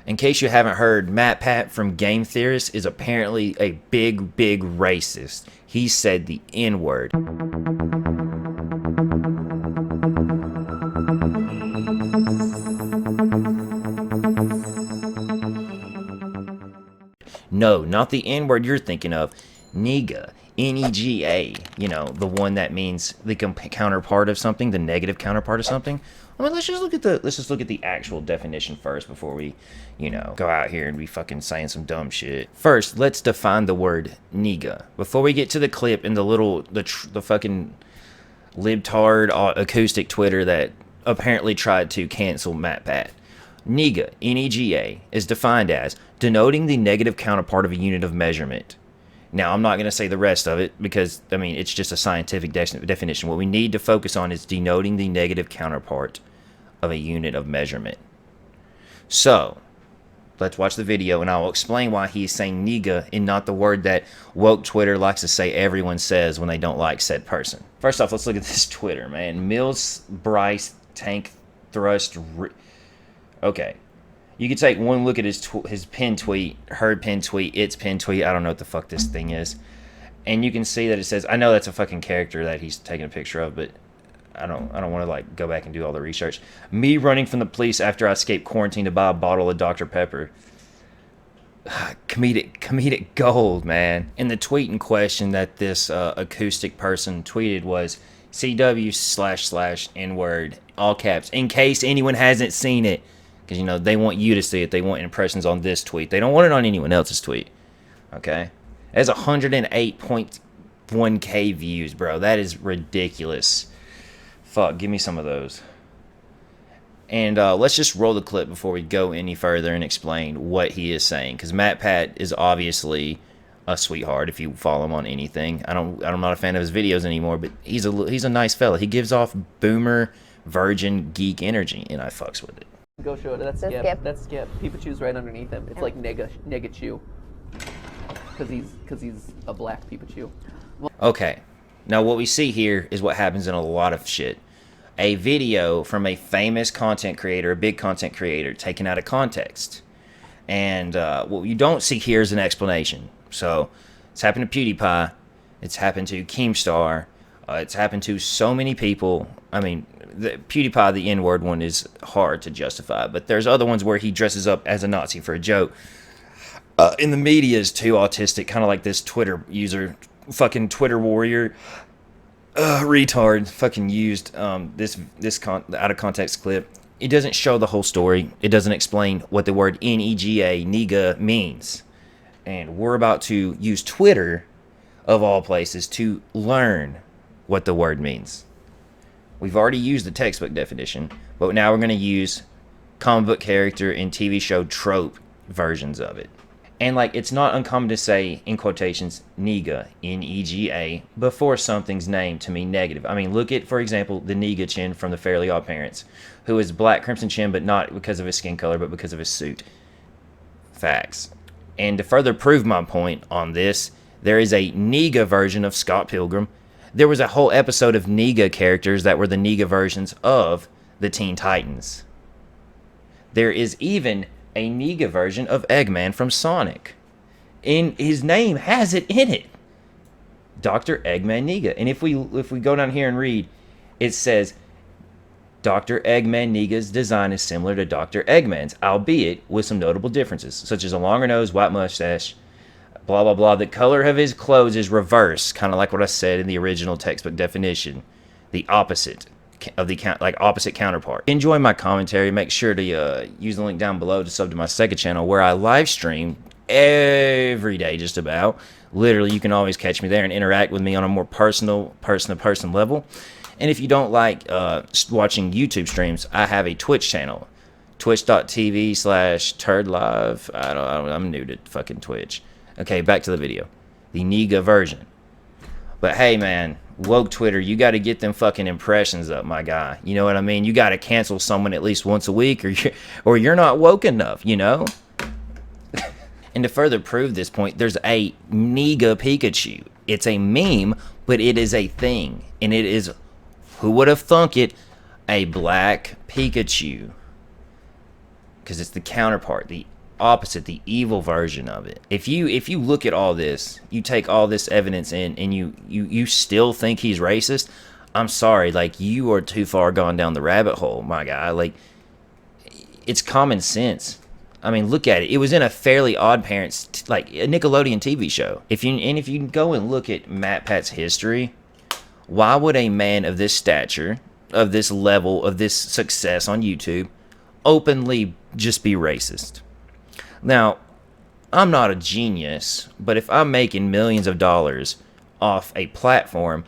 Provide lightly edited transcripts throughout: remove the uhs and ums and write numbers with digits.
In case you haven't heard, MatPat from Game Theorist is apparently a big racist. He said the N-word. No, not the N-word you're thinking of. Nega. N-E-G-A. You know, the one that means the counterpart of something, the negative counterpart of something. I mean, let's just look at the actual definition first before we, you know, go out here and be fucking saying some dumb shit. First, let's define the word nigga before we get to the clip and the fucking libtard acoustic Twitter that apparently tried to cancel MatPat. Nigga, N-E-G-A, is defined as denoting the negative counterpart of a unit of measurement. Now, I'm not going to say the rest of it because, I mean, it's just a scientific definition. What we need to focus on is denoting the negative counterpart of a unit of measurement. So, let's watch the video and I'll explain why he's saying nigga and not the word that woke Twitter likes to say everyone says when they don't like said person. First off, let's look at this Twitter, man. Mills Bryce Tank Thrust. Okay. You could take one look at his pinned tweet, her pinned tweet, its pinned tweet. I don't know what the fuck this thing is. And you can see that it says, I know that's a fucking character that he's taking a picture of, but I don't want to like go back and do all the research. Me running from the police after I escaped quarantine to buy a bottle of Dr. Pepper. Comedic gold, man. And the tweet in question that this acoustic person tweeted was CW//N-word, all caps, in case anyone hasn't seen it. Because, you know, they want you to see it. They want impressions on this tweet. They don't want it on anyone else's tweet. Okay? It has 108.1k views, bro. That is ridiculous. Fuck, give me some of those. And let's just roll the clip before we go any further and explain what he is saying. Because MatPat is obviously a sweetheart if you follow him on anything. I'm not a fan of his videos anymore, but he's a nice fella. He gives off boomer, virgin, geek energy, and I fucks with it. Go show it. That's Skip. That's Skip. Pikachu's right underneath him. It's like Negachu. Because he's a black Pikachu. Well, okay. Now what we see here is what happens in a lot of shit. A video from a famous content creator, a big content creator, taken out of context. And what you don't see here is an explanation. So it's happened to PewDiePie. It's happened to Keemstar. It's happened to so many people. I mean, the PewDiePie, the N-word one, is hard to justify. But there's other ones where he dresses up as a Nazi for a joke. In the media is too autistic, kind of like this Twitter user, fucking Twitter warrior, retard, fucking used this out of context clip. It doesn't show the whole story. It doesn't explain what the word N-E-G-A, nigga, means. And we're about to use Twitter, of all places, to learn what the word means. We've already used the textbook definition, but now we're going to use comic book character and TV show trope versions of it. And like, it's not uncommon to say, in quotations, nigga, N-E-G-A, before something's named to mean negative. I mean, look at, for example, the Nigga Chin from the Fairly Odd Parents, who is black Crimson Chin, but not because of his skin color, but because of his suit. Facts. And to further prove my point on this, there is a Nigga version of Scott Pilgrim. There was a whole episode of Nigga characters that were the Nigga versions of the Teen Titans. There is even a Nigga version of Eggman from Sonic. And his name has it in it. Dr. Eggman Nigga. And if we go down here and read, it says, Dr. Eggman Nigga's design is similar to Dr. Eggman's, albeit with some notable differences, such as a longer nose, white mustache, blah, blah, blah. The color of his clothes is reverse, kind of like what I said in the original textbook definition. The opposite of the opposite counterpart. Enjoy my commentary. Make sure to use the link down below to sub to my second channel where I live stream every day just about. Literally, you can always catch me there and interact with me on a more personal, person-to-person level. And if you don't like watching YouTube streams, I have a Twitch channel. Twitch.tv/TURD live. I'm new to fucking Twitch. Okay, back to the video. The Nigga version. But hey, man, woke Twitter, you got to get them fucking impressions up, my guy. You know what I mean? You got to cancel someone at least once a week, or you're not woke enough, you know? And to further prove this point, there's a Nigga Pikachu. It's a meme, but it is a thing. And it is, who would have thunk it, a black Pikachu. Because it's the counterpart, the opposite, the evil version of it. If you look at all this, you take all this evidence in, and you still think he's racist, I'm sorry, like, you are too far gone down the rabbit hole, my guy. Like, it's common sense. I mean, look at it. It was in a Fairly Odd Parents, like a Nickelodeon TV show. If you go and look at MatPat's history, why would a man of this stature, of this level, of this success on YouTube, openly just be racist? Now, I'm not a genius, but if I'm making millions of dollars off a platform,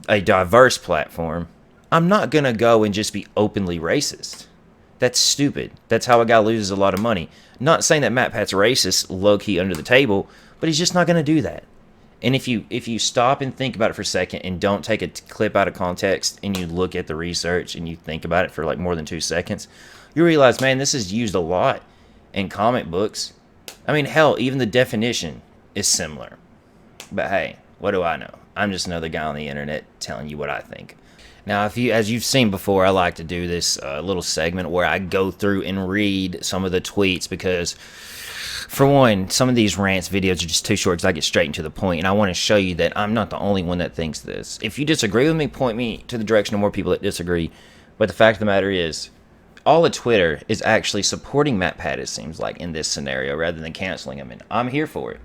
a diverse platform, I'm not gonna go and just be openly racist. That's stupid. That's how a guy loses a lot of money. Not saying that MatPat's racist, low-key under the table, but he's just not going to do that. And if you stop and think about it for a second and don't take a clip out of context and you look at the research and you think about it for like more than 2 seconds, you realize, man, this is used a lot in comic books. I mean, hell, even the definition is similar. But hey, what do I know? I'm just another guy on the internet telling you what I think. Now, as you've seen before, I like to do this little segment where I go through and read some of the tweets because, for one, some of these rants videos are just too short because I get straight into the point, and I want to show you that I'm not the only one that thinks this. If you disagree with me, point me to the direction of more people that disagree. But the fact of the matter is, all of Twitter is actually supporting MatPat, it seems like, in this scenario, rather than canceling him, and I'm here for it.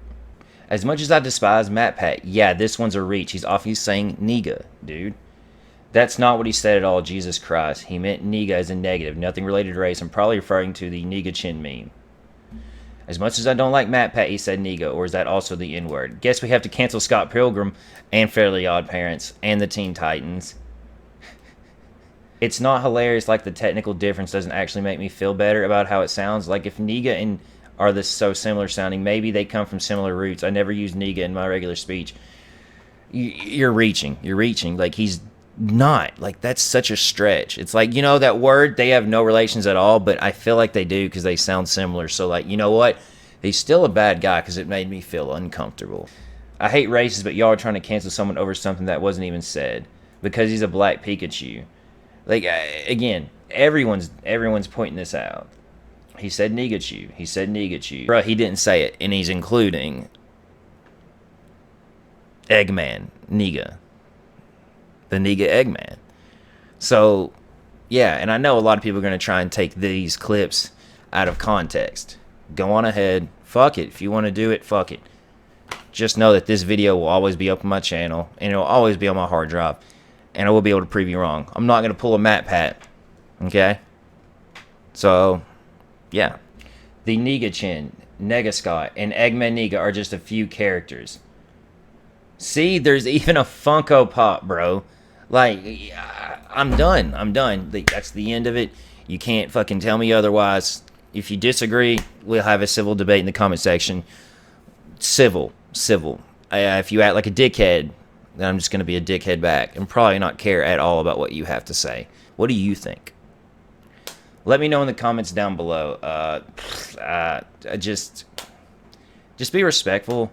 As much as I despise MatPat, yeah, this one's a reach. He's obviously saying nigga, dude. That's not what he said at all, Jesus Christ. He meant nigga as a negative, nothing related to race. I'm probably referring to the nigga chin meme. As much as I don't like MatPat, he said nigga, or is that also the N-word? Guess we have to cancel Scott Pilgrim and Fairly Odd Parents and the Teen Titans. It's not hilarious, like the technical difference doesn't actually make me feel better about how it sounds. Like if nigga and are this so similar sounding, maybe they come from similar roots. I never use nigga in my regular speech. You're reaching. Like he's not. Like that's such a stretch. It's like, you know, that word, they have no relations at all, but I feel like they do because they sound similar. So like, you know what? He's still a bad guy because it made me feel uncomfortable. I hate races, but y'all are trying to cancel someone over something that wasn't even said because he's a black Pikachu. Like, again, everyone's pointing this out. He said Nigachu. He said Nigachu. Bro, he didn't say it, and he's including Eggman, Niga. The Niga Eggman. So, yeah, and I know a lot of people are going to try and take these clips out of context. Go on ahead. Fuck it. If you want to do it, fuck it. Just know that this video will always be up on my channel, and it will always be on my hard drive, and I will be able to prove you wrong. I'm not going to pull a MatPat, okay? So, yeah. The Niga Chin, Nega Scott, and Eggman Niga are just a few characters. See, there's even a Funko Pop, bro. Like, I'm done. That's the end of it. You can't fucking tell me otherwise. If you disagree, we'll have a civil debate in the comment section. Civil. If you act like a dickhead, then I'm just going to be a dickhead back and probably not care at all about what you have to say. What do you think? Let me know in the comments down below. Just be respectful.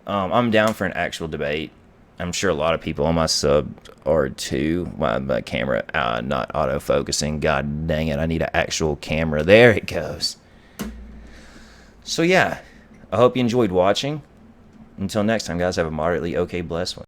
I'm down for an actual debate. I'm sure a lot of people on my sub are too. My camera not auto-focusing. God dang it, I need an actual camera. There it goes. So yeah, I hope you enjoyed watching. Until next time, guys, have a moderately okay blessed one.